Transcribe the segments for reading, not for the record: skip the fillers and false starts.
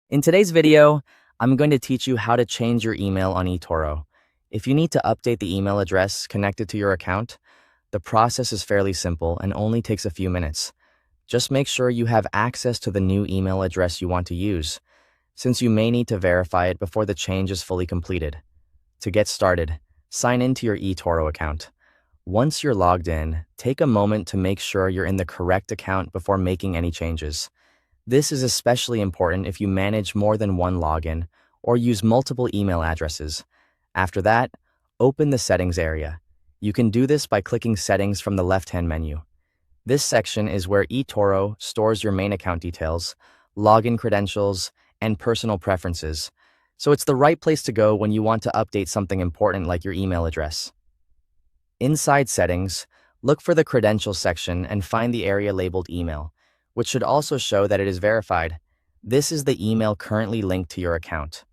In today's video, I'm going to teach you how to change your email on eToro. If you need to update the email address connected to your account, the process is fairly simple and only takes a few minutes. Just make sure you have access to the new email address you want to use, since you may need to verify it before the change is fully completed. To get started, sign into your eToro account. Once you're logged in, take a moment to make sure you're in the correct account before making any changes. This is especially important if you manage more than one login or use multiple email addresses. After that, open the Settings area. You can do this by clicking Settings from the left-hand menu. This section is where eToro stores your main account details, login credentials, and personal preferences, so it's the right place to go when you want to update something important like your email address. Inside Settings, look for the Credentials section and find the area labeled Email, which should also show that it is verified. This is the email currently linked to your account.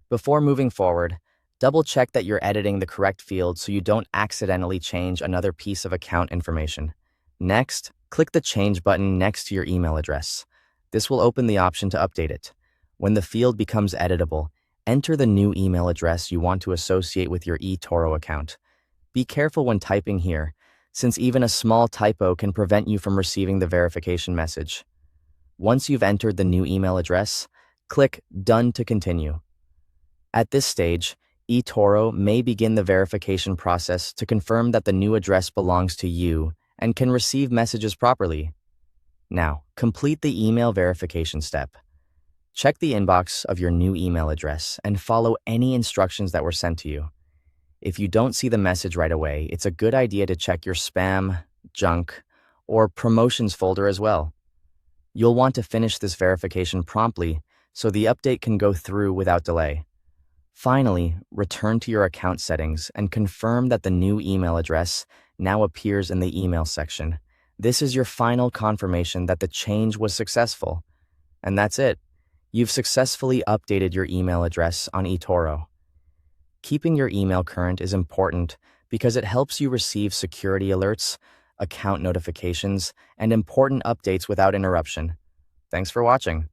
Before moving forward, double-check that you're editing the correct field so you don't accidentally change another piece of account information. Next, click the Change button next to your email address. This will open the option to update it. When the field becomes editable, enter the new email address you want to associate with your eToro account. Be careful when typing here, since even a small typo can prevent you from receiving the verification message. Once you've entered the new email address, click Done to continue. At this stage, eToro may begin the verification process to confirm that the new address belongs to you and can receive messages properly. Now, complete the email verification step. Check the inbox of your new email address and follow any instructions that were sent to you. If you don't see the message right away, it's a good idea to check your spam, junk, or promotions folder as well. You'll want to finish this verification promptly so the update can go through without delay. Finally, return to your account settings and confirm that the new email address now appears in the email section. This is your final confirmation that the change was successful. And that's it. You've successfully updated your email address on eToro. Keeping your email current is important because it helps you receive security alerts, account notifications, and important updates without interruption. Thanks for watching.